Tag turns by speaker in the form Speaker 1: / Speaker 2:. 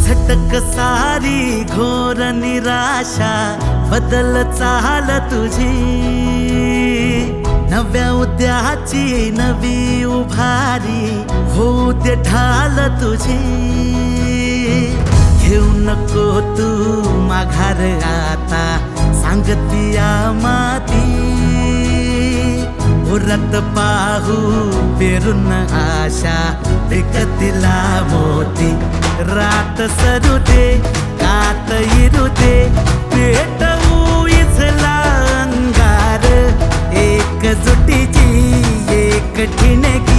Speaker 1: झटक सारी घोर निराशा बदल चाल तुझी, नव्या उद्याची नवी उभारी होऊ दे ढाल तुझी। घेऊ नको तू माघार आता सांगतिया माती, उरत पाहू पेरून आशा विकतिला मोती। रात सरू दे कात इरू दे पेटवू इथला अंगार, एकजुटीची एक ठिणगी